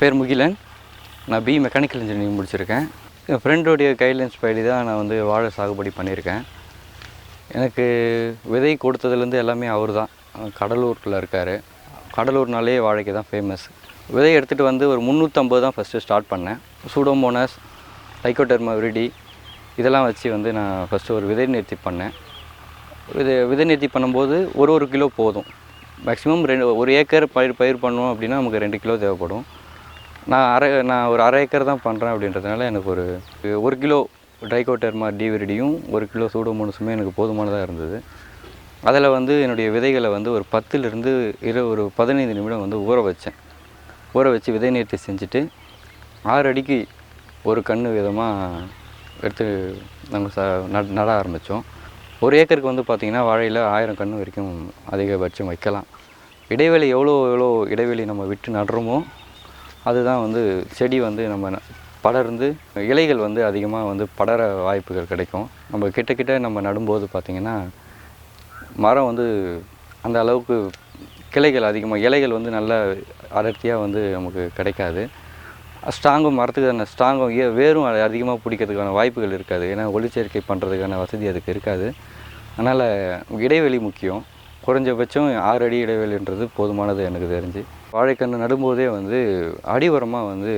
பேர் முகிலன். நான் mechanical engineering முடிச்சிருக்கேன். என் ஃப்ரெண்டோடைய கைட்லைன்ஸ் படி தான் நான் வந்து வாழை சாகுபடி பண்ணியிருக்கேன். எனக்கு விதை கொடுத்ததுலேருந்து எல்லாமே அவர் தான். கடலூரில் இருக்கார். கடலூர்னாலே வாழைக்கு தான் ஃபேமஸ். விதை எடுத்துகிட்டு வந்து ஒரு 350 தான் ஃபஸ்ட்டு ஸ்டார்ட் பண்ணேன். சூடோமோனாஸ், ட்ரைகோடெர்மா விரிடி இதெல்லாம் வச்சு வந்து நான் ஃபஸ்ட்டு ஒரு விதை நேர்த்தி பண்ணேன். விதை நேர்த்தி பண்ணும்போது ஒரு கிலோ போதும். மேக்ஸிமம் 1 ஏக்கர் பயிர் பண்ணோம் அப்படின்னா நமக்கு 2 கிலோ தேவைப்படும். நான் ஒரு அரை ஏக்கர் தான் பண்ணுறேன் அப்படின்றதுனால எனக்கு ஒரு கிலோ ட்ரைகோடெர்மா விரிடியும் 1 கிலோ சூடோமோனாஸுமே எனக்கு போதுமானதாக இருந்தது. அதில் வந்து என்னுடைய விதைகளை வந்து ஒரு 10லிருந்து ஒரு 15 நிமிடம் வந்து ஊற வச்சு விதை நேர்த்தி செஞ்சுட்டு 6 அடிக்கு ஒரு கன்று விதமாக எடுத்து நாங்கள் நட ஆரம்பித்தோம். 1 ஏக்கருக்கு வந்து பார்த்திங்கன்னா வாழையில் 1000 கன்று வரைக்கும் அதிகபட்சம் வைக்கலாம். இடைவெளி எவ்வளோ இடைவெளி நம்ம விட்டு நடுறோமோ அதுதான் வந்து செடி வந்து நம்ம படர்ந்து இலைகள் வந்து அதிகமாக வந்து படர வாய்ப்புகள் கிடைக்கும். நம்ம கிட்ட நம்ம நடும்போது பார்த்திங்கன்னா மரம் வந்து அந்த அளவுக்கு கிளைகள் அதிகமாக இலைகள் வந்து நல்ல அடர்த்தியாக வந்து நமக்கு கிடைக்காது. மரத்துக்கான ஸ்ட்ராங்கும் வேரும் அதிகமாக பிடிக்கிறதுக்கான வாய்ப்புகள் இருக்காது. ஏன்னா ஒளிச்சேர்க்கை பண்ணுறதுக்கான வசதி அதுக்கு இருக்காது. அதனால் இடைவெளி முக்கியம். குறைஞ்சபட்சம் 6 அடி இடைவெளின்றது போதுமானது எனக்கு தெரிஞ்சு. வாழைக்கன்று நடும்போதே வந்து அடிவரமாக வந்து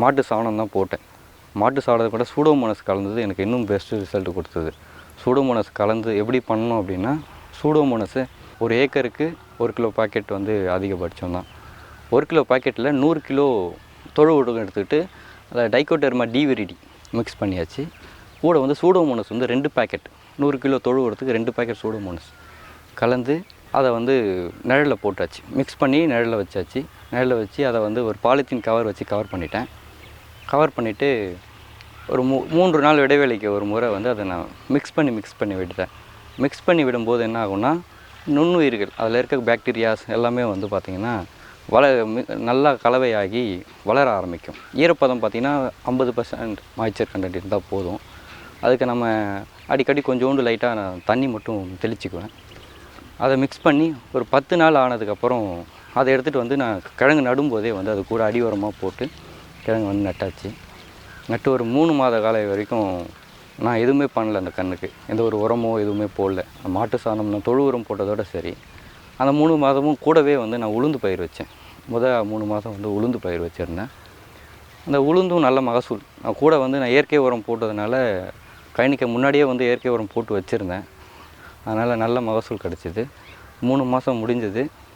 மாட்டு சாணம் தான் போட்டேன். மாட்டு சாணத்தை கூட சூடோமோனாஸ் கலந்தது எனக்கு இன்னும் பெஸ்ட்டு ரிசல்ட் கொடுத்தது. சூடோமோனாஸ் கலந்து எப்படி பண்ணணும் அப்படின்னா, சூடோமோனாஸு 1 ஏக்கருக்கு 1 கிலோ பாக்கெட் வந்து அதிகபட்சம் தான். 1 கிலோ பாக்கெட்டில் 100 கிலோ தொழு உரம் எடுத்துக்கிட்டு அதில் டைகோடெர்மா விரிடி மிக்ஸ் பண்ணியாச்சு. கூட வந்து சூடோமோனாஸ் வந்து 2 பாக்கெட் 100 கிலோ தொழு உரத்துக்கு 2 பாக்கெட் சூடோமோனாஸ் கலந்து அதை வந்து நிழலில் போட்டாச்சு. மிக்ஸ் பண்ணி நிழலில் வச்சாச்சு. நிழலில் வச்சு அதை வந்து ஒரு பாலித்தீன் கவர் வச்சு கவர் பண்ணிவிட்டு ஒரு 3 நாள் இடைவேளைக்கு ஒரு முறை வந்து அதை நான் மிக்ஸ் பண்ணி விட்டுட்டேன். மிக்ஸ் பண்ணி விடும்போது என்ன ஆகும்னா, நுண்ணுயிர்கள் அதில் இருக்க பாக்டீரியாஸ் எல்லாமே வந்து பார்த்திங்கன்னா நல்லா கலவையாகி வளர ஆரம்பிக்கும். ஈரப்பதம் பார்த்திங்கன்னா 50% மாய்ச்சர் கண்டென்ட் இருந்தால் போதும். அதுக்கு நம்ம அடிக்கடி கொஞ்சோண்டு லைட்டாக நான் தண்ணி மட்டும் தெளிச்சுக்குவேன். அதை மிக்ஸ் பண்ணி ஒரு 10 நாள் ஆனதுக்கப்புறம் அதை எடுத்துகிட்டு வந்து நான் கிழங்கு நடும்போதே வந்து அது கூட அடிவரமாக போட்டு கிழங்கு வந்து நட்டாச்சு. நட்டு ஒரு 3 மாத காலம் வரைக்கும் நான் எதுவுமே பண்ணல. அந்த கன்றுக்கு எந்த ஒரு உரமோ எதுவுமே போடல. மாட்டு சாணம் நான் தொழு உரம் போட்டதோடு சரி. அந்த 3 மாதமும் கூடவே வந்து நான் உளுந்து பயிர் வச்சேன். 3 மாதம் வந்து உளுந்து பயிர் வச்சுருந்தேன். அந்த உளுந்தும் நல்ல மகசூல். நான் கூட வந்து நான் இயற்கை உரம் போட்டதுனால கழனிக்கு முன்னாடியே வந்து இயற்கை உரம் போட்டு வச்சுருந்தேன். அதனால் நல்ல மகசூல் கிடச்சிது. 3 மாதம்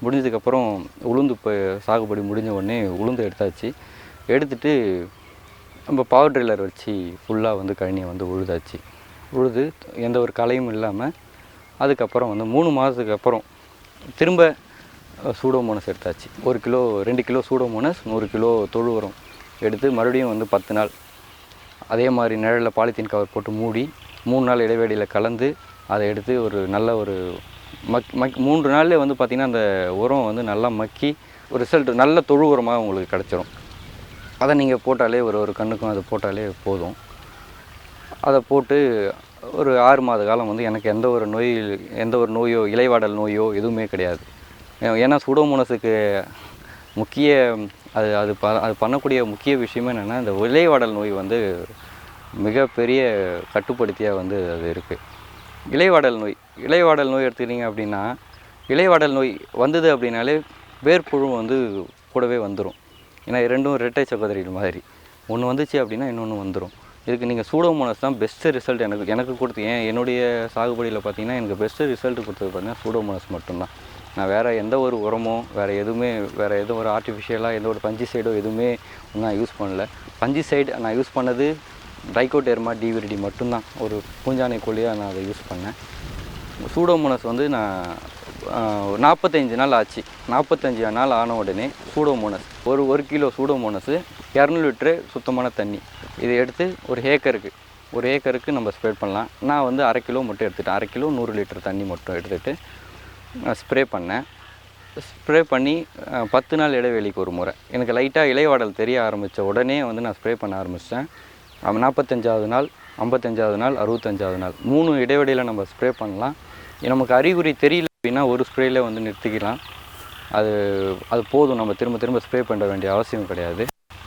முடிஞ்சதுக்கப்புறம் உளுந்து சாகுபடி முடிஞ்ச உடனே உளுந்து எடுத்தாச்சு. எடுத்துகிட்டு நம்ம பவர் ட்ரில்லர் வச்சு ஃபுல்லாக வந்து கழனியை வந்து உழுது எந்த ஒரு களையும் இல்லாமல் அதுக்கப்புறம் வந்து 3 மாதத்துக்கு அப்புறம் திரும்ப சூடோமோனாஸ் எடுத்தாச்சு. 1 கிலோ 2 கிலோ சூடோமோனாஸ் 100 கிலோ தொழு உரம் எடுத்து மறுபடியும் வந்து 10 நாள் அதே மாதிரி நிழலில் பாலித்தீன் கவர் போட்டு மூடி 3 நாள் இடைவெளியில் கலந்து அதை எடுத்து ஒரு நல்ல ஒரு 3 நாள்லேயே வந்து பார்த்திங்கன்னா அந்த உரம் வந்து நல்லா மக்கி ஒரு ரிசல்ட் நல்ல தொழு உரமாக உங்களுக்கு கிடச்சிரும். அதை நீங்கள் போட்டாலே ஒரு கன்றுக்கும் அதை போட்டாலே போதும். அதை போட்டு ஒரு 6 மாத காலம் வந்து எனக்கு எந்த ஒரு நோயோ இலைவாடல் நோயோ எதுவுமே கிடையாது. ஏன்னா சூடோமோனாஸுக்கு முக்கிய அது பண்ணக்கூடிய முக்கிய விஷயமே என்னென்னா, இந்த இலைவாடல் நோய் வந்து மிகப்பெரிய கட்டுப்படுத்தியாக வந்து அது இருக்குது. இலைவாடல் நோய் எடுத்துக்கிட்டிங்க அப்படின்னா, இலைவாடல் நோய் வந்தது அப்படின்னாலே வேர்ப்புழு வந்து கூடவே வந்துடும். ஏன்னா 2ம் இரட்டை சகோதரிகள் மாதிரி. ஒன்று வந்துச்சு அப்படின்னா இன்னொன்று வந்துடும். இதுக்கு நீங்கள் சூடோமோனாஸ் தான் பெஸ்ட்டு ரிசல்ட் எனக்கு கொடுத்து. என்னுடைய சாகுபடியில் பார்த்திங்கன்னா எனக்கு பெஸ்ட்டு ரிசல்ட் கொடுத்தது பார்த்திங்கன்னா சூடோமோனாஸ் மட்டும்தான். நான் வேறு எந்த ஒரு உரமோ வேறு எதுவும் ஒரு ஆர்டிஃபிஷியலாக எந்த ஒரு பஞ்சிசைடோ எதுவுமே நான் யூஸ் பண்ணல. பஞ்சிசைடு நான் யூஸ் பண்ணது ட்ரைகோடெர்மா விரிடி மட்டும்தான். ஒரு பூஞ்சானை கோழியாக நான் அதை யூஸ் பண்ணேன். சூடோமோனாஸ் வந்து நான் 45 நாள் ஆச்சு. 45 நாள் ஆன உடனே சூடோமோனாஸ் ஒரு கிலோ சூடோமோனாஸு 200 லிட்டரு சுத்தமான தண்ணி இதை எடுத்து ஒரு ஏக்கருக்கு நம்ம ஸ்ப்ரே பண்ணலாம். நான் வந்து அரை கிலோ மட்டும் எடுத்துகிட்டேன். அரை கிலோ 100 லிட்டர் தண்ணி மட்டும் எடுத்துகிட்டு ஸ்ப்ரே பண்ணேன். ஸ்ப்ரே பண்ணி 10 நாள் இடைவெளிக்கு ஒரு முறை எனக்கு லைட்டாக இலைவாடல் தெரிய ஆரம்பித்த உடனே வந்து நான் ஸ்ப்ரே பண்ண ஆரம்பித்தேன். 45வது நாள், 55வது நாள், 65வது நாள் 3 இடைவெளியில் நம்ம ஸ்ப்ரே பண்ணலாம். நமக்கு அறிகுறி தெரியல அப்படின்னா ஒரு ஸ்ப்ரேயில் வந்து நிறுத்திக்கலாம். அது அது போதும், நம்ம திரும்ப திரும்ப ஸ்ப்ரே பண்ண வேண்டிய அவசியம் கிடையாது.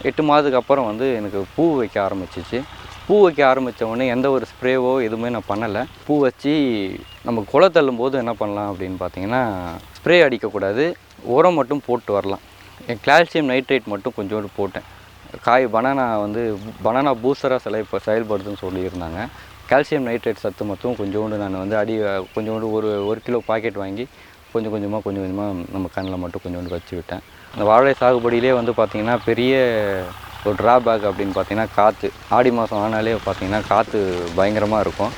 8 மாதத்துக்கு அப்புறம் வந்து எனக்கு பூ வைக்க ஆரம்பிச்சிச்சு. பூ வைக்க ஆரம்பித்த உடனே எந்த ஒரு ஸ்ப்ரேவோ எதுவுமே நான் பண்ணலை. பூ வச்சு நம்ம குலை தள்ளும்போது என்ன பண்ணலாம் அப்படின்னு பார்த்தீங்கன்னா, ஸ்ப்ரே அடிக்கக்கூடாது, உரம் மட்டும் போட்டு வரலாம். கால்சியம் நைட்ரேட் மட்டும் கொஞ்சோண்டு போட்டேன். பனானா பூஸ்டராக செயல்படுதுன்னு சொல்லியிருந்தாங்க. கால்சியம் நைட்ரேட் சத்து மட்டும் கொஞ்சோண்டு நான் வந்து கொஞ்சோண்டு ஒரு கிலோ பாக்கெட் வாங்கி கொஞ்சம் கொஞ்சமாக நம்ம கண்ணில் மட்டும் கொஞ்சோண்டு வச்சு விட்டேன். அந்த வாழை சாகுபடியிலே வந்து பார்த்திங்கன்னா பெரிய ஒரு ட்ராபேக் அப்படின்னு பார்த்திங்கன்னா காற்று. ஆடி மாதம் ஆனாலே பார்த்திங்கன்னா காற்று பயங்கரமாக இருக்கும்.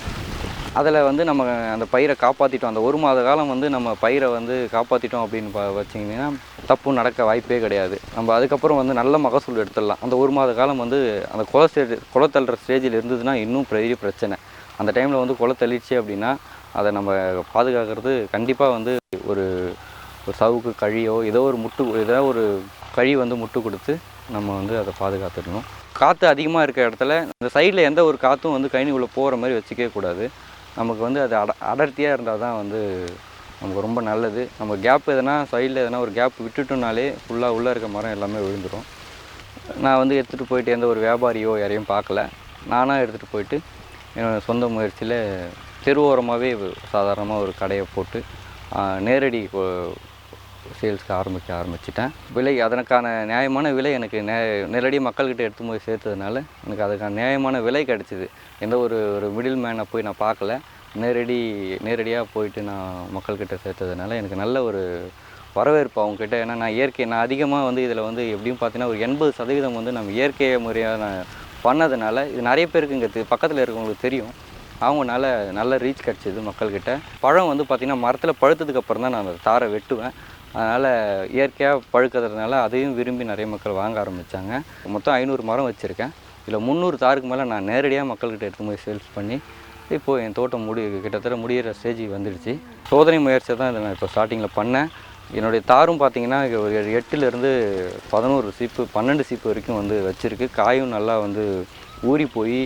அதில் வந்து நம்ம அந்த பயிரை காப்பாற்றிட்டோம், அந்த 1 மாத காலம் வந்து நம்ம பயிரை வந்து காப்பாற்றிட்டோம் அப்படின்னு வச்சிங்கன்னா தப்பு நடக்க வாய்ப்பே கிடையாது. நம்ம அதுக்கப்புறம் வந்து நல்ல மகசூல் எடுத்துடலாம். அந்த 1 மாத காலம் வந்து அந்த குலை தள்ளுற ஸ்டேஜில் இருந்ததுன்னா இன்னும் பெரிய பிரச்சனை. அந்த டைமில் வந்து குலை தள்ளிடுச்சு அப்படின்னா அதை நம்ம பாதுகாக்கிறது கண்டிப்பாக வந்து ஒரு சவுக்கு கழியோ ஏதோ ஒரு கழி வந்து முட்டு கொடுத்து நம்ம வந்து அதை பாதுகாத்துடணும். காற்று அதிகமாக இருக்க இடத்துல இந்த சைடில் எந்த ஒரு காற்றும் வந்து கழனிக்குள்ளே போகிற மாதிரி வச்சுக்கவே கூடாது. நமக்கு வந்து அது அடர்த்தியாக இருந்தால் தான் வந்து நமக்கு ரொம்ப நல்லது. நம்ம சைடில் எதனா ஒரு கேப் விட்டுட்டோம்னாலே ஃபுல்லாக உள்ளே இருக்க மரம் எல்லாமே விழுந்துடும். நான் வந்து எடுத்துகிட்டு போயிட்டு எந்த ஒரு வியாபாரியோ யாரையும் பார்க்கல, நானாக எடுத்துகிட்டு போயிட்டு என்னோடய சொந்த முயற்சியில் தெருவோரமாகவே சாதாரணமாக ஒரு கடையை போட்டு நேரடி சேல்ஸ்க்கு ஆரம்பிச்சிட்டேன். அதற்கான நியாயமான விலை எனக்கு நேரடியாக மக்கள்கிட்ட எடுத்து போய் சேர்த்ததுனால எனக்கு அதுக்கான நியாயமான விலை கிடச்சிது. எந்த ஒரு மிடில் மேனை போய் நான் பார்க்கல, நேரடியாக போயிட்டு நான் மக்கள்கிட்ட சேர்த்ததுனால எனக்கு நல்ல ஒரு வரவேற்பு அவங்கக்கிட்ட. ஏன்னா நான் அதிகமாக வந்து இதில் வந்து எப்படியும் பார்த்தீங்கன்னா ஒரு 80% வந்து நம்ம இயற்கை முறையாக நான் பண்ணதுனால இது நிறைய பேருக்கு இங்கே பக்கத்தில் இருக்கவங்களுக்கு தெரியும். அவங்கனால நல்ல ரீச் கிடச்சிது மக்கள்கிட்ட. பழம் வந்து பார்த்திங்கன்னா மரத்தில் பழுத்ததுக்கப்புறம் தான் நான் அந்த தாரை வெட்டுவேன். அதனால் இயற்கையாக பழுக்கிறதுனால அதையும் விரும்பி நிறைய மக்கள் வாங்க ஆரம்பித்தாங்க. மொத்தம் 500 மரம் வச்சுருக்கேன். இதில் 300 தாருக்கு மேலே நான் நேரடியாக மக்கள்கிட்ட எடுத்து போய் சேல்ஸ் பண்ணி இப்போது என் தோட்டம் கிட்டத்தட்ட முடிகிற ஸ்டேஜுக்கு வந்துடுச்சு. சோதனை முயற்சியை தான் இதை நான் இப்போ ஸ்டார்டிங்கில் பண்ணேன். என்னுடைய தாரும் பார்த்திங்கன்னா ஒரு 8லேருந்து 12 சீப்பு வரைக்கும் வந்து வச்சுருக்கு. காயும் நல்லா வந்து ஊறி போய்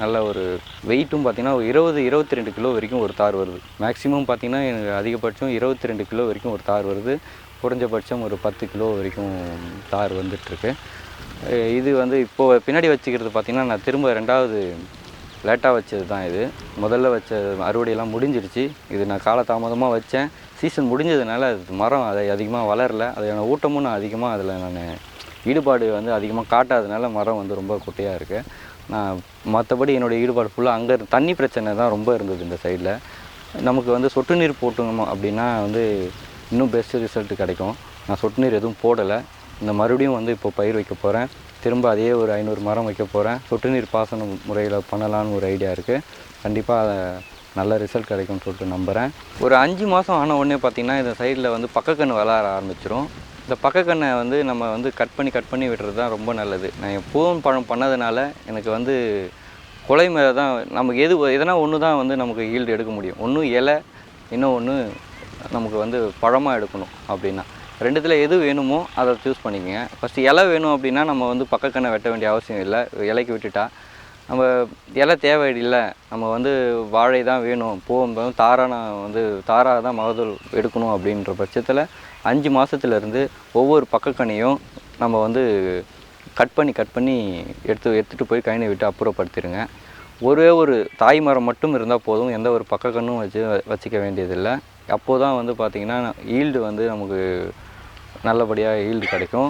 நல்ல ஒரு வெயிட்டும் பார்த்திங்கன்னா 22 கிலோ வரைக்கும் ஒரு தார் வருது. மேக்ஸிமம் பார்த்திங்கன்னா எனக்கு அதிகபட்சம் 22 கிலோ வரைக்கும் ஒரு தார் வருது. குறைஞ்சபட்சம் ஒரு 10 கிலோ வரைக்கும் தார் வந்துட்டுருக்கு. இது வந்து இப்போது பின்னாடி வச்சுக்கிறது பார்த்திங்கன்னா நான் திரும்ப 2வது லேட்டாக வச்சது தான் இது. முதல்ல வச்ச அறுவடையெல்லாம் முடிஞ்சிடுச்சு. இது நான் காலதாமதமாக வச்சேன். சீசன் முடிஞ்சதுனால மரம் அதை அதிகமாக வளரல. அதையான ஊட்டமும் நான் அதில் ஈடுபாடு வந்து அதிகமாக காட்டாததுனால மரம் வந்து ரொம்ப குட்டையாக இருக்குது. நான் மற்றபடி என்னுடைய ஈடுபாடு ஃபுல்லாக அங்கே தண்ணி பிரச்சனை தான் ரொம்ப இருந்தது இந்த சைடில். நமக்கு வந்து சொட்டு நீர் போட்டோம் அப்படின்னா வந்து இன்னும் பெஸ்ட்டு ரிசல்ட்டு கிடைக்கும். நான் சொட்டு நீர் எதுவும் போடலை. இந்த மறுபடியும் வந்து இப்போ பயிர் வைக்க போகிறேன். திரும்ப அதே ஒரு 500 மரம் வைக்க போகிறேன். சொட்டு நீர் பாசனம் முறையில் பண்ணலான்னு ஒரு ஐடியா இருக்குது. கண்டிப்பாக நல்ல ரிசல்ட் கிடைக்கும்னு சொல்லிட்டு நம்புகிறேன். ஒரு 5 மாதம் ஆன உடனே பார்த்திங்கன்னா இந்த சைடில் வந்து பக்கக்கன்று வளர ஆரம்பிச்சிடும். இந்த பக்கக்கன்னை வந்து நம்ம வந்து கட் பண்ணி விடுறது தான் ரொம்ப நல்லது. நான் பூவன் பழம் பண்ணதுனால எனக்கு வந்து கொலை மேலே தான் நமக்கு எதனா ஒன்று தான் வந்து நமக்கு ஈல்டு எடுக்க முடியும். ஒன்று இலை, இன்னொன்று நமக்கு வந்து பழமாக எடுக்கணும். அப்படின்னா 2த்தில் எது வேணுமோ அதை சூஸ் பண்ணிக்கங்க. ஃபஸ்ட்டு இலை வேணும் அப்படின்னா நம்ம வந்து பக்கக்கன்னை வெட்ட வேண்டிய அவசியம் இல்லை. இலைக்கு விட்டுட்டா நம்ம இலை தேவையில்லை, நம்ம வந்து வாழை தான் வேணும், தாராக தான் மகசூல் எடுக்கணும் அப்படின்ற பட்சத்தில் 5 மாதத்துலேருந்து ஒவ்வொரு பக்கக்கன்னையும் நம்ம வந்து கட் பண்ணி எடுத்துகிட்டு போய் கழனி விட்டு அப்புறப்படுத்திடுங்க. ஒரே ஒரு தாய் மரம் மட்டும் இருந்தால் போதும், எந்த ஒரு பக்கக்கன்னும் வச்சுக்க வேண்டியதில்லை. அப்போது தான் வந்து பார்த்திங்கன்னா ஈல்டு வந்து நமக்கு நல்லபடியாக ஈல்டு கிடைக்கும்.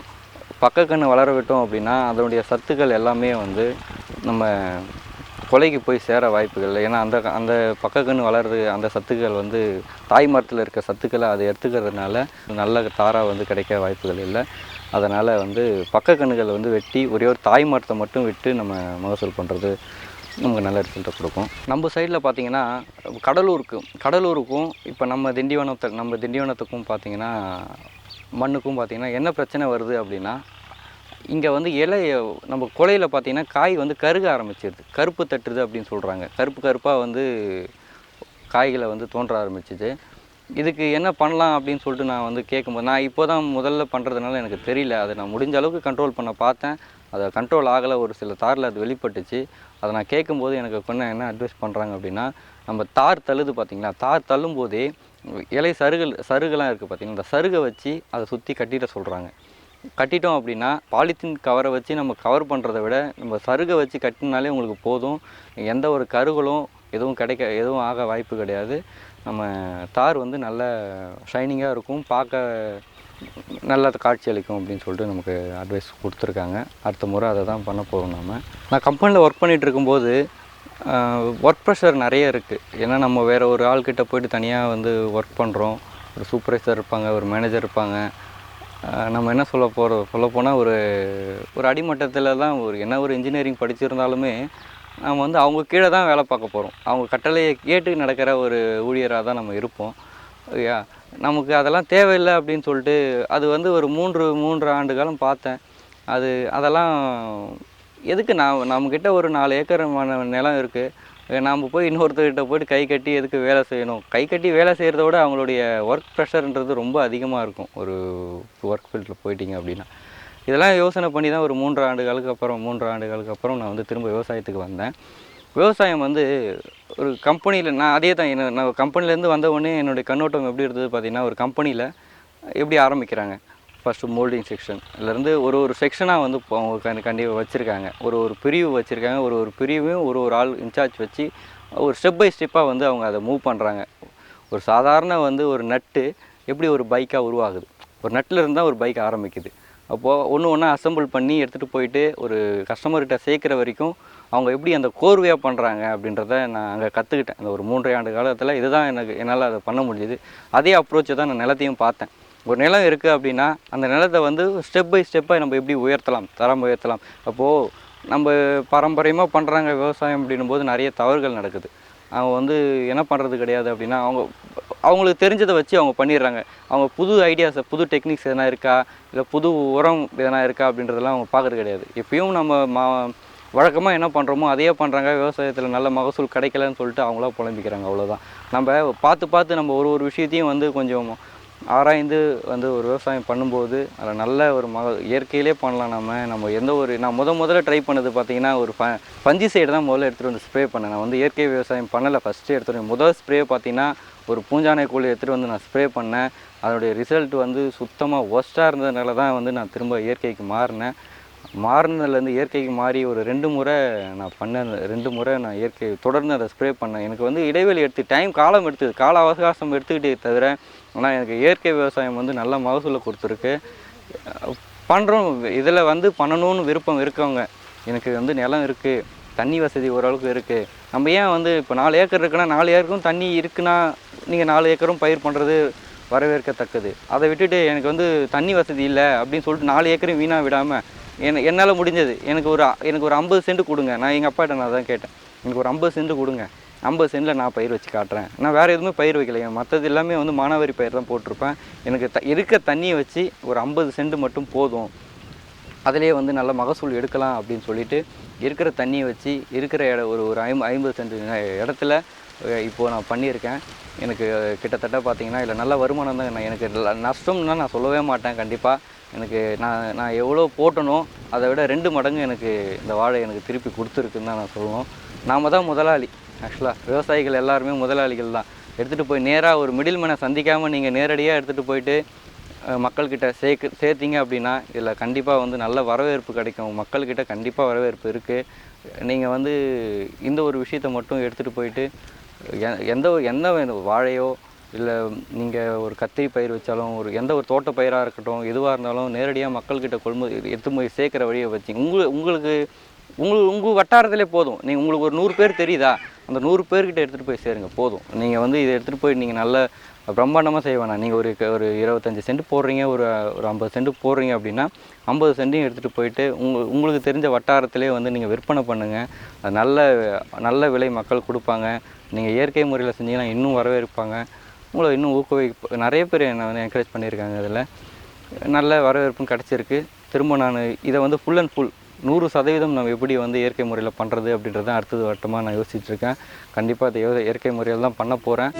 பக்கக்கன்று வளர விட்டோம் அப்படின்னா அதனுடைய சத்துக்கள் எல்லாமே வந்து நம்ம கொலைக்கு போய் சேர வாய்ப்புகள் இல்லை. ஏன்னா அந்த பக்கக்கன்று வளர்றது அந்த சத்துக்கள் வந்து தாய் மரத்தில் இருக்க சத்துக்களை அதை எடுத்துக்கிறதுனால நல்ல தாராக வந்து கிடைக்க வாய்ப்புகள் இல்லை. அதனால் வந்து பக்கக்கன்றுகள் வந்து வெட்டி ஒரே ஒரு தாய் மரத்தை மட்டும் விட்டு நம்ம மகசூல் பண்ணுறது நமக்கு நல்ல ரிசல்ட்டை கொடுக்கும். நம்ம சைடில் பார்த்திங்கன்னா கடலூருக்கும் இப்போ நம்ம திண்டிவனத்துக்கும் பார்த்திங்கன்னா மண்ணுக்கும் பார்த்திங்கன்னா என்ன பிரச்சனை வருது அப்படின்னா, இங்கே வந்து நம்ம கொலையில் பார்த்திங்கன்னா காய் வந்து கருக ஆரம்பிச்சிடுது, கருப்பு தட்டுது அப்படின்னு சொல்கிறாங்க. கருப்பாக வந்து காய்களை வந்து தோன்ற ஆரம்பிச்சிது. இதுக்கு என்ன பண்ணலாம் அப்படின்னு சொல்லிட்டு நான் வந்து கேட்கும்போது, நான் இப்போ தான் முதல்ல பண்ணுறதுனால எனக்கு தெரியல. அதை நான் முடிஞ்ச அளவுக்கு கண்ட்ரோல் பண்ண பார்த்தேன். அதை கண்ட்ரோல் ஆகலை. ஒரு சில தாரில் அது வெளிப்பட்டுச்சு. அதை நான் கேட்கும்போது எனக்கு என்ன அட்வைஸ் பண்ணுறாங்க அப்படின்னா, நம்ம தார் தள்ளுது பார்த்திங்களா, தார் தள்ளும்போதே இலை சருகுலாம் இருக்குது பார்த்திங்கன்னா, இந்த சருகை வச்சு அதை சுற்றி கட்டிட சொல்கிறாங்க. கட்டிட்டோம் அப்படின்னா பாலித்தீன் கவரை வச்சு நம்ம கவர் பண்ணுறதை விட நம்ம சருகை வச்சு கட்டினாலே உங்களுக்கு போதும். எந்த ஒரு கருகளும் எதுவும் ஆக வாய்ப்பு கிடையாது. நம்ம தார் வந்து நல்ல ஷைனிங்காக இருக்கும், பார்க்க நல்ல காட்சி அளிக்கும் அப்படின்னு சொல்லிட்டு நமக்கு அட்வைஸ் கொடுத்துருக்காங்க. அடுத்த முறை அதை தான் பண்ண போகிறோம். நான் கம்பெனியில் ஒர்க் பண்ணிகிட்டு இருக்கும்போது ஒர்க் ப்ரெஷர் நிறைய இருக்குது. ஏன்னா நம்ம வேறு ஒரு ஆள்கிட்ட போய்ட்டு தனியாக வந்து ஒர்க் பண்ணுறோம். ஒரு சூப்பர்வைசர் இருப்பாங்க, ஒரு மேனேஜர் இருப்பாங்க. நம்ம என்ன சொல்லப்போனால் ஒரு அடிமட்டத்தில் தான் ஒரு இன்ஜினியரிங் படிச்சிருந்தாலுமே நம்ம வந்து அவங்க கீழே தான் வேலை பார்க்க போகிறோம். அவங்க கட்டளையை கேட்டு நடக்கிற ஒரு ஊழியராக தான் நம்ம இருப்போம். நமக்கு அதெல்லாம் தேவையில்லை அப்படின்னு சொல்லிட்டு அது வந்து ஒரு 3 ஆண்டு காலம் பார்த்தேன். அதெல்லாம் எதுக்கு? நம்மக்கிட்ட ஒரு 4 ஏக்கர் நிலம் இருக்குது. நாம் போய் இன்னொருத்தர்கிட்ட போய்ட்டு கை கட்டி எதுக்கு வேலை செய்யணும்? கை கட்டி வேலை செய்கிறத விட அவங்களுடைய ஒர்க் ப்ரெஷர்ன்றது ரொம்ப அதிகமாக இருக்கும் ஒரு ஒர்க் ஃபீல்டில் போயிட்டீங்க அப்படின்னா. இதெல்லாம் யோசனை பண்ணி தான் ஒரு 3 ஆண்டுகளுக்கு அப்புறம் நான் வந்து திரும்ப விவசாயத்துக்கு வந்தேன். விவசாயம் வந்து ஒரு கம்பெனியில் நான் அதே தான் நான் கம்பெனிலேருந்து வந்த உடனே என்னுடைய கண்ணோட்டம் எப்படி இருந்தது பார்த்திங்கன்னா, ஒரு கம்பெனியில் எப்படி ஆரம்பிக்கிறாங்க, ஃபஸ்ட்டு மோல்டிங் செக்ஷன்லேருந்து ஒரு செக்ஷனாக வந்து அவங்க கண்டிப்பாக வச்சுருக்காங்க. ஒரு பிரிவு வச்சுருக்காங்க. ஒரு பிரிவையும் ஒரு ஆள் இன்சார்ஜ் வச்சு ஒரு ஸ்டெப் பை ஸ்டெப்பாக வந்து அவங்க அதை மூவ் பண்ணுறாங்க. ஒரு சாதாரண வந்து ஒரு நட்டு எப்படி ஒரு பைக்காக உருவாகுது, ஒரு நட்டில் இருந்தால் ஒரு பைக் ஆரம்பிக்குது. அப்போது ஒன்று அசெம்பிள் பண்ணி எடுத்துகிட்டு போயிட்டு ஒரு கஸ்டமர்கிட்ட சேர்க்குற வரைக்கும் அவங்க எப்படி அந்த கோர்வையாக பண்ணுறாங்க அப்படின்றத நான் அங்கே கற்றுக்கிட்டேன். அந்த ஒரு 3 ஆண்டு காலத்தில் இதுதான் என்னால் அதை பண்ண முடியுது. அதே அப்ரோச்சை தான் நான் நிலத்தையும் பார்த்தேன். ஒரு நிலம் இருக்குது அப்படின்னா அந்த நிலத்தை வந்து ஸ்டெப் பை ஸ்டெப்பாக நம்ம எப்படி தரம் உயர்த்தலாம். அப்போது நம்ம பாரம்பரியமாக பண்ணுறாங்க விவசாயம் அப்படின்னும் போது நிறைய தவறுகள் நடக்குது. அவங்க வந்து என்ன பண்ணுறது கிடையாது அப்படின்னா அவங்களுக்கு தெரிஞ்சதை வச்சு அவங்க பண்ணிடுறாங்க. அவங்க புது ஐடியாஸை, புது டெக்னிக்ஸ் எதனா இருக்கா, இல்லை புது உரம் எதனா இருக்கா அப்படின்றதெல்லாம் அவங்க பார்க்குறது கிடையாது. எப்பயும் நம்ம வழக்கமாக என்ன பண்ணுறோமோ அதையே பண்ணுறாங்க. விவசாயத்தில் நல்ல மகசூல் கிடைக்கலன்னு சொல்லிட்டு அவங்களா புலம்பிக்கிறாங்க, அவ்வளோதான். நம்ம பார்த்து நம்ம ஒரு விஷயத்தையும் வந்து கொஞ்சம் ஆராய்ந்து வந்து ஒரு விவசாயம் பண்ணும்போது அதில் நல்ல ஒரு இயற்கையிலே பண்ணலாம். நான் முதல்ல ட்ரை பண்ணது பார்த்திங்கன்னா ஒரு பஞ்சு சைடு தான் முதல்ல எடுத்துகிட்டு வந்து ஸ்ப்ரே பண்ணேன். நான் வந்து இயற்கை விவசாயம் பண்ணலை. ஃபஸ்ட்டு முதல் ஸ்ப்ரே பார்த்திங்கன்னா ஒரு பூஞ்சானை கூழ் எடுத்துகிட்டு வந்து நான் ஸ்ப்ரே பண்ணேன். அதனுடைய ரிசல்ட் வந்து சுத்தமாக ஒஸ்ட்டாக இருந்ததுனால தான் வந்து நான் திரும்ப இயற்கைக்கு மாறினதுலேருந்து இயற்கைக்கு மாறி ஒரு 2 முறை நான் பண்ணேன். 2 முறை நான் இயற்கை தொடர்ந்து அதை ஸ்ப்ரே பண்ணேன். எனக்கு வந்து இடைவெளி கால அவகாசம் எடுத்துக்கிட்டே தவிர, ஆனால் எனக்கு இயற்கை விவசாயம் வந்து நல்ல மகசூலை கொடுத்துருக்கு. பண்ணுறோம். இதில் வந்து பண்ணணும்னு விருப்பம் இருக்கவங்க, எனக்கு வந்து நிலம் இருக்குது, தண்ணி வசதி ஓரளவுக்கு இருக்குது. நம்ம ஏன் வந்து இப்போ 4 ஏக்கர் இருக்குன்னா 4 ஏக்கரும் தண்ணி இருக்குன்னா நீங்கள் 4 ஏக்கரும் பயிர் பண்ணுறது வரவேற்கத்தக்கது. அதை விட்டுட்டு எனக்கு வந்து தண்ணி வசதி இல்லை அப்படின்னு சொல்லிட்டு 4 ஏக்கரையும் வீணாக விடாமல் என்னால் முடிஞ்சது எனக்கு ஒரு 50 சென்ட் கொடுங்க. நான் எங்கள் அப்பாட்ட நான் தான் கேட்டேன், எனக்கு ஒரு 50 சென்ட் கொடுங்க, 50 சென்ட்டில் நான் பயிர் வச்சு காட்டுறேன். நான் வேறு எதுவுமே பயிர் வைக்கலைங்க, மற்றது எல்லாமே வந்து மானாவாரி பயிர் தான் போட்டிருப்பேன். எனக்கு இருக்க தண்ணியை வச்சு ஒரு 50 சென்ட் மட்டும் போதும், அதிலே வந்து நல்ல மகசூல் எடுக்கலாம் அப்படின்னு சொல்லிட்டு இருக்கிற தண்ணியை வச்சு இருக்கிற ஒரு 50 சென்ட் இடத்துல இப்போது நான் பண்ணியிருக்கேன். எனக்கு கிட்டத்தட்ட பார்த்திங்கன்னா இல்லை நல்ல வருமானம் தான். எனக்கு நஷ்டம்னா நான் சொல்லவே மாட்டேன். கண்டிப்பாக எனக்கு நான் எவ்வளோ போட்டனோ அதை விட 2 மடங்கு எனக்கு இந்த வாழை எனக்கு திருப்பி கொடுத்துருக்குன்னு தான் நான் சொல்லுவோம். நாம் தான் முதலாளி. ஆக்சுவலாக விவசாயிகள் எல்லாருமே முதலாளிகள் தான். எடுத்துகிட்டு போய் நேராக ஒரு மிடில் மேனை சந்திக்காமல் நீங்கள் நேரடியாக எடுத்துகிட்டு போயிட்டு மக்கள்கிட்ட சேர்த்திங்க அப்படின்னா இதில் கண்டிப்பாக வந்து நல்ல வரவேற்பு கிடைக்கும். மக்கள்கிட்ட கண்டிப்பாக வரவேற்பு இருக்குது. நீங்கள் வந்து இந்த ஒரு விஷயத்தை மட்டும் எடுத்துகிட்டு போயிட்டு எந்த வாழையோ இல்லை நீங்கள் ஒரு கத்திரி பயிர் வச்சாலும் எந்த ஒரு தோட்ட பயிராக இருக்கட்டும், எதுவாக இருந்தாலும் நேரடியாக மக்கள்கிட்ட எடுத்து போய் சேர்க்குற வழியை வச்சு உங்கள் வட்டாரத்திலே போதும். உங்களுக்கு ஒரு 100 பேர் தெரியுதா, அந்த 100 பேர்கிட்ட எடுத்துகிட்டு போய் சேருங்க போதும். நீங்கள் வந்து இதை எடுத்துகிட்டு போய் நீங்கள் நல்ல பிரம்மாண்டமாக செய்ய வேணாம். நீங்கள் ஒரு 25 சென்ட் போடுறீங்க, ஒரு 50 சென்ட் போடுறீங்க அப்படின்னா 50 சென்ட்டையும் எடுத்துகிட்டு போயிட்டு உங்களுக்கு தெரிஞ்ச வட்டாரத்திலே வந்து நீங்கள் விற்பனை பண்ணுங்கள். அது நல்ல விலை மக்கள் கொடுப்பாங்க. நீங்கள் இயற்கை முறையில் செஞ்சீங்கன்னா இன்னும் வரவேற்பாங்க. உங்களை இன்னும் நிறைய பேர் என்னை வந்து என்கரேஜ் பண்ணியிருக்காங்க. இதில் நல்ல வரவேற்பும் கிடச்சிருக்கு. திரும்ப நான் இதை வந்து ஃபுல் அண்ட் ஃபுல் 100% நம்ம எப்படி வந்து இயற்கை முறையில் பண்ணுறது அப்படின்றத அடுத்தது வட்டமாக நான் யோசிச்சுட்ருக்கேன். கண்டிப்பாக அதை இயற்கை முறையில் தான் பண்ண போகிறேன்.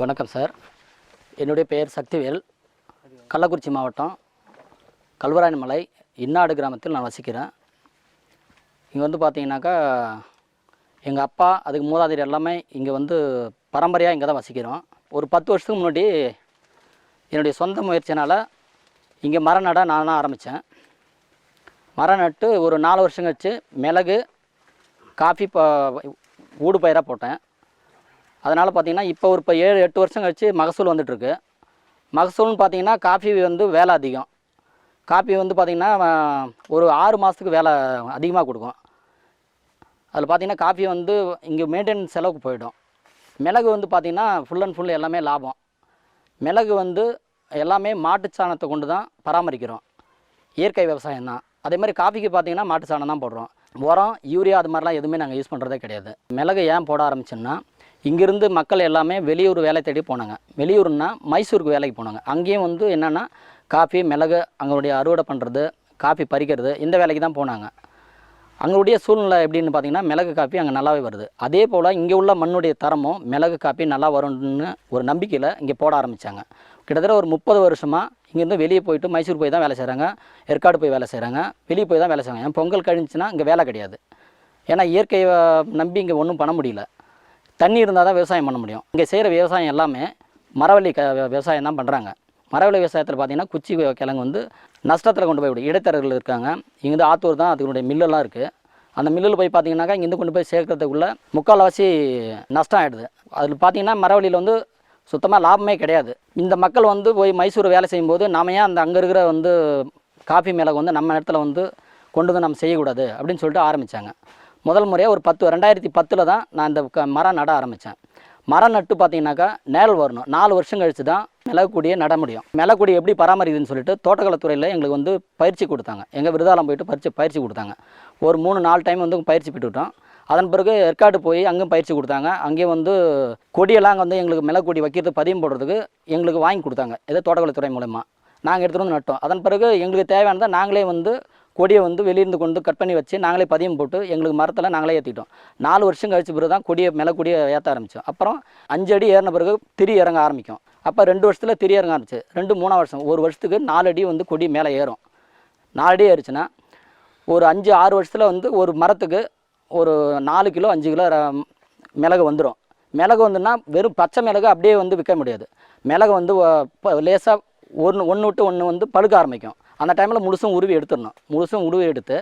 வணக்கம் சார். என்னுடைய பெயர் சக்திவேல். கள்ளக்குறிச்சி மாவட்டம் கல்வராயன்மலை இன்னாடு கிராமத்தில் நான் வசிக்கிறேன். இங்கே வந்து பார்த்தீங்கன்னாக்கா எங்கள் அப்பா அதுக்கு மூதாதையர் எல்லாமே இங்கே வந்து பரம்பரையாக இங்கே தான் வசிக்கிறோம். ஒரு 10 வருஷத்துக்கு முன்னாடி என்னுடைய சொந்த முயற்சினால் இங்கே மரம் நட நான் தான் ஆரம்பித்தேன். மரம் நட்டு ஒரு 4 வருஷம் கழிச்சு மிளகு காஃபி ஊடு பயிராக போட்டேன். அதனால் பார்த்திங்கன்னா இப்போ ஒரு 7-8 வருஷம் கழிச்சு மகசூல் வந்துட்டுருக்கு. மகசூல்னு பார்த்திங்கன்னா காஃபி வந்து வேலை அதிகம். காஃபி வந்து பார்த்திங்கன்னா ஒரு 6 மாதத்துக்கு வேலை அதிகமாக கொடுக்கும். அதில் பார்த்திங்கன்னா காஃபி வந்து இங்கே மெயின்டெனன்ஸ் செலவுக்கு போயிடும். மிளகு வந்து பார்த்திங்கன்னா ஃபுல் அண்ட் ஃபுல் எல்லாமே லாபம். மிளகு வந்து எல்லாமே மாட்டுச்சாணத்தை கொண்டு தான் பராமரிக்கிறோம். இயற்கை விவசாயம் தான். அதே மாதிரி காஃபிக்கு பார்த்திங்கன்னா மாட்டுச்சாணம் தான் போடுறோம். உரம் யூரியா அது மாதிரிலாம் எதுவுமே நாங்கள் யூஸ் பண்ணுறதே கிடையாது. மிளகு ஏன் போட ஆரம்பிச்சோன்னா இங்கேருந்து மக்கள் எல்லாமே வெளியூர் வேலை தேடி போனாங்க. வெளியூர்னா மைசூருக்கு வேலைக்கு போனாங்க. அங்கேயும் வந்து என்னென்னா காஃபி மிளகு அங்களுடைய அறுவடை பண்ணுறது காஃபி பறிக்கிறது இந்த வேலைக்கு தான் போனாங்க. அங்களுடைய சூழ்நிலை எப்படின்னு பார்த்திங்கன்னா மிளகு காஃபி அங்கே நல்லாவே வருது. அதே போல் இங்கே உள்ள மண்ணுடைய தரமும் மிளகு காஃபி நல்லா வரும்னு ஒரு நம்பிக்கையில் இங்கே போட ஆரம்பித்தாங்க. கிட்டத்தட்ட ஒரு 30 வருஷமாக இங்கேருந்து வெளியே போயிட்டு மைசூர் போய் தான் வேலை செய்கிறாங்க, ஏற்காடு போய் வேலை செய்கிறாங்க, வெளியே போய் தான் வேலை செய்கிறாங்க. ஏன் பொங்கல் கழிஞ்சுன்னா இங்கே வேலை கிடையாது. ஏன்னா இயற்கையை நம்பி இங்கே ஒன்றும் பண்ண முடியல. தண்ணி இருந்தால் தான் விவசாயம் பண்ண முடியும். இங்கே செய்கிற விவசாயம் எல்லாமே மரவள்ளி விவசாயம் தான் பண்ணுறாங்க. மரவள்ளி விவசாயத்தில் பார்த்திங்கன்னா குச்சி கிழங்கு வந்து நஷ்டத்தில் கொண்டு போய் விடும். இடைத்தரகர்கள் இருக்காங்க. இங்கேருந்து ஆத்தூர் தான் அதனுடைய மில்லெல்லாம் இருக்குது. அந்த மில்லில் போய் பார்த்திங்கனாக்கா இங்கேருந்து கொண்டு போய் சேர்க்கறதுக்குள்ளே முக்கால்வாசி நஷ்டம் ஆகிடுது. அதில் பார்த்திங்கன்னா மரவள்ளியில் வந்து சுத்தமாக லாபமே கிடையாது. இந்த மக்கள் வந்து போய் மைசூர் வேலை செய்யும்போது நாம ஏன் அந்த அங்கே இருக்கிற வந்து காஃபி மிளகு வந்து நம்ம இடத்துல வந்து கொண்டு வந்து நம்ம செய்யக்கூடாது அப்படின்னு சொல்லிட்டு ஆரம்பித்தாங்க. முதல் முறையாக ஒரு 2010 தான் நான் இந்த மரம் நட ஆரம்பித்தேன். மரம் நட்டு பார்த்திங்கனாக்கா நேல் வரணும். 4 வருஷம் கழித்து தான் மிளகுக்கூடியை நட முடியும். மிளகுடி எப்படி பராமரிக்குதுன்னு சொல்லிட்டு தோட்டக்கலைத்துறையில் எங்களுக்கு வந்து பயிற்சி கொடுத்தாங்க. எங்கள் விருதாலம் போயிட்டு பயிற்சி கொடுத்தாங்க. ஒரு 3-4 டைம் வந்து பயிற்சி பெற்றுக்கிட்டோம். அதன் பிறகு ஏற்காடு போய் அங்கேயும் பயிற்சி கொடுத்தாங்க. அங்கேயும் வந்து கொடியெல்லாம் வந்து எங்களுக்கு மிளகுடி வைக்கிறது பதியம் போடுறதுக்கு எங்களுக்கு வாங்கி கொடுத்தாங்க. ஏதோ தோட்டக்கலைத்துறை மூலமாக நாங்கள் எடுத்துகிட்டு வந்து நட்டோம். அதன் பிறகு எங்களுக்கு தேவையானதை நாங்களே வந்து கொடியை வந்து வெளியிருந்து கொண்டு கட் பண்ணி வச்சு நாங்களே பதியம் போட்டு எங்களுக்கு மரத்தில் நாங்களே ஏற்றிட்டோம். 4 வருஷம் கழிச்சு பிறகு தான் மிளகுடியை ஏற்ற ஆரம்பித்தோம். அப்புறம் 5 அடி ஏறின பிறகு திரி இறங்க ஆரம்பிக்கும். அப்போ 2 வருஷத்தில் திரி இறங்க ஆரம்பிச்சு 2-3 வருஷம் 1 வருஷத்துக்கு 4 அடி வந்து கொடி மேலே ஏறும். 4 அடி ஏறிச்சுன்னா ஒரு 5-6 வருஷத்தில் வந்து ஒரு மரத்துக்கு ஒரு 4 கிலோ 5 கிலோ மிளகு வந்துடும். மிளகு வந்துன்னா வெறும் பச்சை மிளகு அப்படியே வந்து விற்க முடியாது. மிளகு வந்து லேசாக ஒன்று விட்டு ஒன்று வந்து பழுக்க ஆரம்பிக்கும். அந்த டைமில் முழுசும் உருவி எடுத்துடணும். முழுசும் உருவி எடுத்து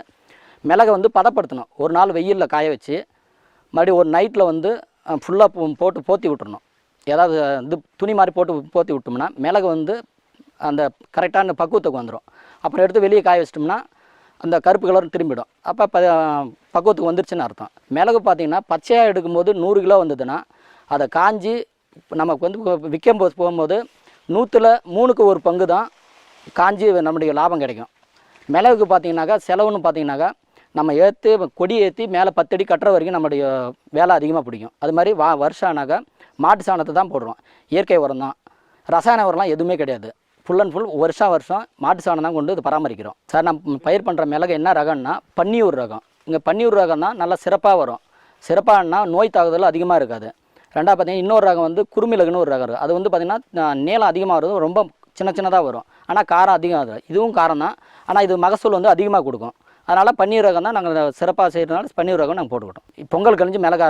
மிளகை வந்து பதப்படுத்தணும். ஒரு நாள் வெயிலில் காய வச்சு மறுபடியும் ஒரு நைட்டில் வந்து ஃபுல்லாக போட்டு போற்றி விட்டுறணும். ஏதாவது இது துணி மாதிரி போட்டு போற்றி விட்டோம்னா மிளகு வந்து அந்த கரெக்டான பக்குவத்துக்கு வந்துடும். அப்புறம் எடுத்து வெளியே காய வச்சிட்டோம்னா அந்த கருப்பு கலர் திரும்பிடும். அப்போ பக்குவத்துக்கு வந்துருச்சுன்னு அர்த்தம். மிளகு பார்த்திங்கன்னா பச்சையாக எடுக்கும்போது 100 கிலோ வந்ததுன்னா அதை காஞ்சி நமக்கு வந்து விற்கும் போகும்போது 100ல் 3க்கு 1 பங்கு தான் காஞ்சி நம்முடைய லாபம் கிடைக்கும். மிளகுக்கு பார்த்திங்கனாக்கா செலவுன்னு பார்த்திங்கனாக்கா நம்ம கொடி ஏற்றி மேலே 10 அடி கட்டுற வரைக்கும் நம்முடைய வேலை அதிகமாக பிடிக்கும். அது மாதிரி வருஷம் ஆனாக்கா மாட்டு சாணத்தை தான் போடுறோம். இயற்கை உரம் தான், ரசாயன உரம்லாம் எதுவுமே கிடையாது. ஃபுல் அண்ட் ஃபுல் வருஷம் மாட்டு சாணம் தான் கொண்டு இது பராமரிக்கிறோம். சார் நம்ம பயிர் பண்ணுற மிளகு என்ன ரகம்னா பன்னியூர் ரகம். இங்கே பன்னியூர் ரகம் தான் நல்லா சிறப்பாக வரும். சிறப்பாகனா நோய் தாக்குதல் அதிகமாக இருக்காது. ரெண்டாவது பார்த்திங்கன்னா இன்னொரு ரகம் வந்து குறுமிளகுன்னு ஒரு ரகம் இருக்குது. அது வந்து பார்த்திங்கன்னா நீளம் அதிகமாக வருது, ரொம்ப சின்னதாக வரும். ஆனால் காரம் அதிகம் ஆகுது. இதுவும் காரம் தான், ஆனால் இது மகசூல் வந்து அதிகமாக கொடுக்கும். அதனால் பன்னீர் ரகம் தான் நாங்கள் சிறப்பாக செய்கிறதுனால பன்னீர் ரகம் நாங்கள் போட்டுக்கிட்டோம். பொங்கல் கழிஞ்சு மிளகு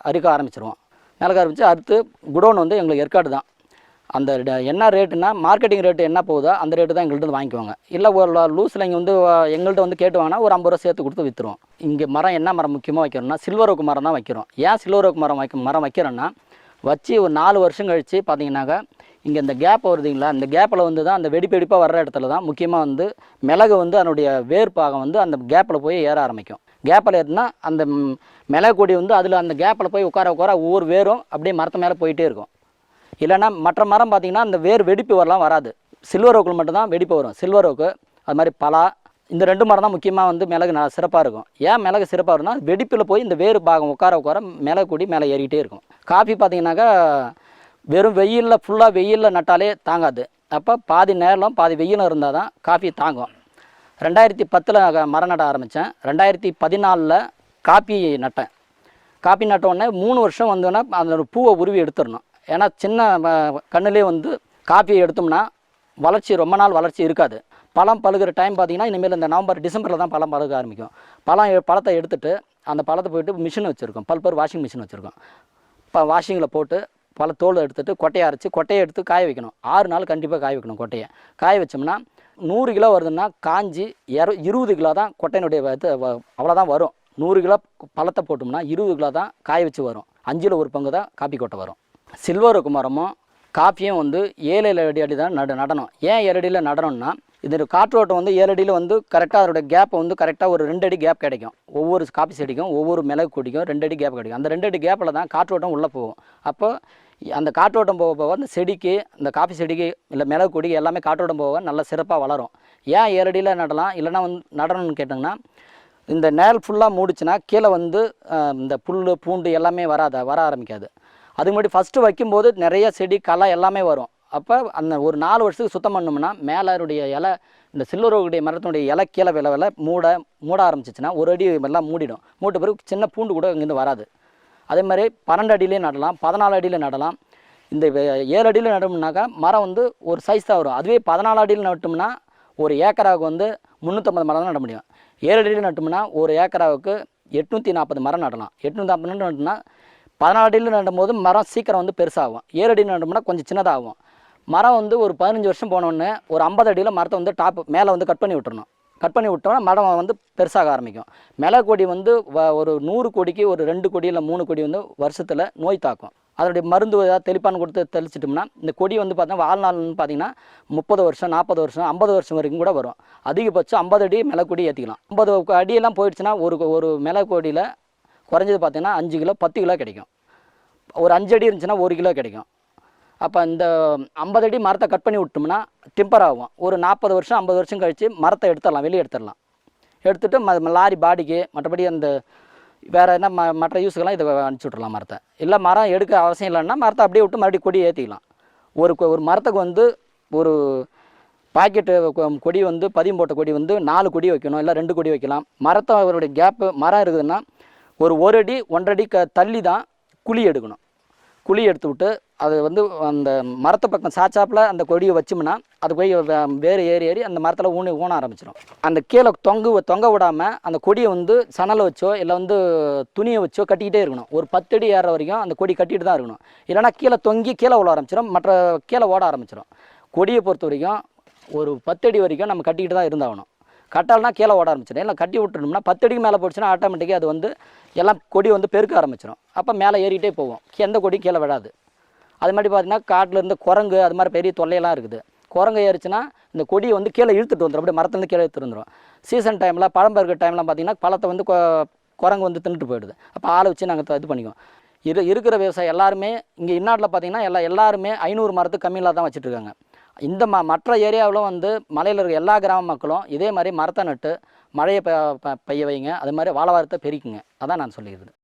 அறுக்க ஆரம்பிச்சிருவோம். மிளகு ஆரம்பித்து அடுத்து குடோன் வந்து எங்களுக்கு ஏற்காடு தான். அந்த என்ன ரேட்டுன்னா மார்க்கெட்டிங் ரேட்டு என்ன போகுதோ அந்த ரேட்டு தான் எங்கள்கிட்ட வாங்கிக்குவாங்க. இல்லை ஒரு லூஸில் இங்கே வந்து எங்கள்கிட்ட வந்து கேட்டு வாங்கினா ஒரு 50 ரூபா சேர்த்து கொடுத்து விற்றுருவோம். இங்கே மரம் என்ன மரம் முக்கியமாக வைக்கிறோம்னா சில்வர் ஓக்கு மரம் தான் வைக்கிறோம். ஏன் சில்வர் ஓக்கு மரம் வைக்கிறோன்னா வச்சு ஒரு 4 வருஷம் கழித்து பார்த்திங்கனாக்கா இங்கே இந்த கேப் வருதுங்களா, இந்த கேப்பில் வந்து தான் அந்த வெடிப்பாக வர்ற இடத்துல தான் முக்கியமாக வந்து மிளகு வந்து அதனுடைய வேர்ப்பாகம் வந்து அந்த கேப்பில் போய் ஏற ஆரம்பிக்கும். கேப்பில் ஏறினா அந்த மிளகு கொடி வந்து அதில் அந்த கேப்பில் போய் உட்கார ஒவ்வொரு வேரும் அப்படியே மரத்து மேலே போயிட்டே இருக்கும். இல்லைன்னா மற்ற மரம் பார்த்திங்கன்னா அந்த வேர் வெடிப்பு வரலாம் வராது. சில்வர் ஓக்கில் மட்டும்தான் வெடிப்பு வரும். சில்வர் ஓக்கு அது மாதிரி பலா இந்த 2 மரம் தான் முக்கியமாக வந்து மிளகு நல்லா சிறப்பாக இருக்கும். ஏன் மிளகு சிறப்பாக இருக்குன்னா வெடிப்பில் போய் இந்த வேறு பாகம் உட்கார மிளகு கொடி மேலே ஏறிக்கிட்டே இருக்கும். காஃபி பார்த்திங்கனாக்கா வெறும் வெயிலில் ஃபுல்லாக வெயிலில் நட்டாலே தாங்காது. அப்போ பாதி நேரம் பாதி வெயிலும் இருந்தால் தான் காஃபி தாங்கும். 2010 மரம் நட ஆரம்பித்தேன். 2014 காப்பி நட்டேன். காப்பி நட்ட உடனே 3 வருஷம் வந்தோன்னா அந்த பூவை உருவி எடுத்துடணும். ஏன்னா சின்ன கண்ணுலேயே வந்து காப்பியை எடுத்தோம்னா வளர்ச்சி ரொம்ப நாள் வளர்ச்சி இருக்காது. பழம் பழுகிற டைம் பார்த்திங்கன்னா இனிமேல் இந்த நவம்பர் டிசம்பரில் தான் பழம் பழுக ஆரம்பிக்கும். பழத்தை எடுத்துகிட்டு அந்த பழத்தை போய்ட்டு மிஷின் வச்சுருக்கோம், பல்பர் வாஷிங் மிஷின் வச்சுருக்கோம். இப்போ வாஷிங்கில் போட்டு தோல் எடுத்துகிட்டு கொட்டையை அரைச்சி கொட்டையை எடுத்து காய வைக்கணும். 6 நாள் கண்டிப்பாக காய வைக்கணும். கொட்டையை காய வச்சோம்னா 100 கிலோ வருதுன்னா காஞ்சி 20 கிலோ தான் கொட்டையினுடைய இது அவ்வளோதான் வரும். 100 கிலோ பழத்தை போட்டோம்னா 20 கிலோ தான் காய வச்சு வரும். 5ல் 1 பங்கு தான் காப்பி கொட்டை வரும். சில்வர் குமரமும் காப்பியும் வந்து 7 அடி தான் நடணும். ஏன் 7 அடியில் நடணும்னா இது காற்றோட்டம் வந்து 7 அடியில் வந்து கரெக்டாக அதோட கேப்பை வந்து கரெக்டாக ஒரு 2 அடி கேப் கிடைக்கும். ஒவ்வொரு காப்பி செடிக்கும் ஒவ்வொரு மிளகு கொடிக்கும் 2 அடி கேப் கிடைக்கும். அந்த 2 அடி கேப்பில் தான் காற்றோட்டம் உள்ளே போகும். அப்போ அந்த காற்றோட்டம் போக போக அந்த செடிக்கு, இந்த காப்பி செடிக்கு இல்லை மிளகு கொடிக்கு எல்லாமே காற்றோட்டம் போக நல்லா சிறப்பாக வளரும். ஏன் 7 அடியில் நடலாம் இல்லைனா வந்து நடணும்னு கேட்டிங்கன்னா, இந்த நேல் ஃபுல்லாக மூடிச்சுன்னா கீழே வந்து இந்த புல் பூண்டு எல்லாமே வர ஆரம்பிக்காது. அதுக்கு முன்னாடி ஃபஸ்ட்டு வைக்கும்போது நிறைய செடி களை எல்லாமே வரும். அப்போ அந்த ஒரு 4 வருஷத்துக்கு சுத்தம் பண்ணோம்னா மேலருடைய இலை, இந்த சில்வருடைய மரத்தினுடைய இலை கீழே விலை மூட ஆரம்பிச்சிச்சுன்னா 1 அடி எல்லாம் மூடிடும். மூட்ட பிறகு சின்ன பூண்டு கூட இங்கேருந்து வராது. அதே மாதிரி 12 அடியிலே நடலாம், 14 அடியில் நடலாம். இந்த 7 அடியில் நடோம்னாக்கா மரம் வந்து ஒரு சைஸ் தான் வரும். அதுவே 14 அடியில் நட்டோம்னா ஒரு ஏக்கராவுக்கு வந்து 350 மரம் தான் நட முடியும். 7 அடியில் நட்டோம்னா ஒரு ஏக்கராவுக்கு 840 மரம் நடலாம். 840 மரம் நட்டோம்னா 14 அடியில் நடும்போது மரம் சீக்கிரம் வந்து பெருசாகும். 7 அடியில் நட்டோம்னா கொஞ்சம் சின்னதாகும். மரம் வந்து ஒரு 15 வருஷம் போனோடனே ஒரு 50 அடியில் மரத்தை வந்து மேலே வந்து கட் பண்ணி விட்டுறணும். கட் பண்ணி விட்டோம்னா மரம் வந்து பெருசாக ஆரம்பிக்கும். மிளகு கொடி வந்து ஒரு 100 கொடிக்கு ஒரு 2 கொடி இல்லை 3 கொடி வந்து வருஷத்தில் நோய் தாக்கும். அதனுடைய மருந்து ஏதாவது தெளிப்பான் கொடுத்து தெளிச்சிட்டோம்னா இந்த கொடி வந்து பார்த்தீங்கன்னா வாழ்நாள்னு பார்த்தீங்கன்னா 30 வருஷம் 40 வருஷம் 50 வருஷம் வரைக்கும் கூட வரும். அதிகபட்சம் 50 அடி மிளகு கொடி ஏற்றிக்கலாம். 50 அடியெல்லாம் போயிடுச்சுன்னா ஒரு மிளகு கொடியில் குறைஞ்சது பார்த்தீங்கன்னா 5 கிலோ 10 கிலோ கிடைக்கும். ஒரு 5 அடி இருந்துச்சுன்னா 1 கிலோ கிடைக்கும். அப்போ இந்த 50 அடி மரத்தை கட் பண்ணி விட்டோம்னா டிம்பர் ஆகும். ஒரு 40 வருஷம் 50 வருஷம் கழித்து மரத்தை எடுத்துடலாம், வெளியே எடுத்துடலாம். எடுத்துகிட்டு லாரி பாடிக்கு மற்றபடி அந்த வேறு என்ன மற்ற யூஸுக்கெல்லாம் இதை அனுப்பிச்சி விட்றலாம் மரத்தை. இல்லை மரம் எடுக்க அவசியம் இல்லைன்னா மரத்தை அப்படியே விட்டு மறுபடியும் கொடி ஏற்றிக்கலாம். ஒரு மரத்துக்கு வந்து ஒரு பாக்கெட்டு கொடி வந்து பதியம் போட்ட கொடி வந்து 4 கொடி வைக்கணும், இல்லை 2 கொடி வைக்கலாம். மரத்தை அவருடைய கேப்பு மரம் இருக்குதுன்னா ஒரு அடி 1.5 அடி தள்ளி தான் குழி எடுக்கணும். குழி எடுத்து விட்டு அது வந்து அந்த மரத்தை பக்கம் சாச்சாப்பில் அந்த கொடியை வச்சோம்னா அது போய் வேறு ஏறி அந்த மரத்தில் ஊன ஆரம்பிச்சிடும். அந்த கீழே தொங்க விடாமல் அந்த கொடியை வந்து சணலை வச்சோ இல்லை வந்து துணியை வச்சோ கட்டிக்கிட்டே இருக்கணும். ஒரு 10 அடி ஏற வரைக்கும் அந்த கொடி கட்டிட்டு தான் இருக்கணும். இல்லைனா கீழே விழ ஆரம்பிச்சிடும், கீழே ஓட ஆரம்பிச்சிடும். கொடியை பொறுத்த வரைக்கும் ஒரு 10 அடி வரைக்கும் நம்ம கட்டிக்கிட்டு தான் இருந்தாகணும். கட்டால்னா கீழே ஓட ஆரம்பிச்சிடும். இல்லை கட்டி விட்டுட்டோம்னா 10 அடிக்கு மேலே போச்சுன்னா ஆட்டோமேட்டிக்காக அது வந்து எல்லாம் கொடி வந்து பெருக்க ஆரம்பிச்சிடும். அப்போ மேலே ஏறிக்கிட்டே போகும், எந்த கொடி கீழே விடாது. அது மாதிரி பார்த்தீங்கன்னா காட்டில் இருந்து குரங்கு அது மாதிரி பெரிய தொல்லையெல்லாம் இருக்குது. குரங்கு ஏறிச்சுன்னா இந்த கொடியை வந்து கீழே இழுத்துட்டு வந்துடும், அப்படியே மரத்துலேருந்து கீழே இழுத்துட்டு வந்துடும். சீசன் டைமில் பழம் பருக்கிற டைம்லாம் பார்த்தீங்கன்னா பழத்தை வந்து குரங்கு வந்து தின்னுட்டு போயிடுது. அப்போ ஆளை வச்சு நாங்கள் இது பண்ணிக்குவோம். இருக்கிற விவசாயம் எல்லாருமே இங்கே இந்நாட்டில் பார்த்தீங்கன்னா எல்லாருமே 500 மரத்துக்கு கம்மியில் தான் வச்சுட்ருக்காங்க. இந்த மற்ற ஏரியாவிலும் வந்து மலையில் இருக்கிற எல்லா கிராம மக்களும் இதே மாதிரி மரத்தை நட்டு மழையை பெய்ய வைங்க, அது மாதிரி வாழ்வாதாரத்தை பெருக்குங்க. அதான் நான் சொல்லியிருந்தேன்.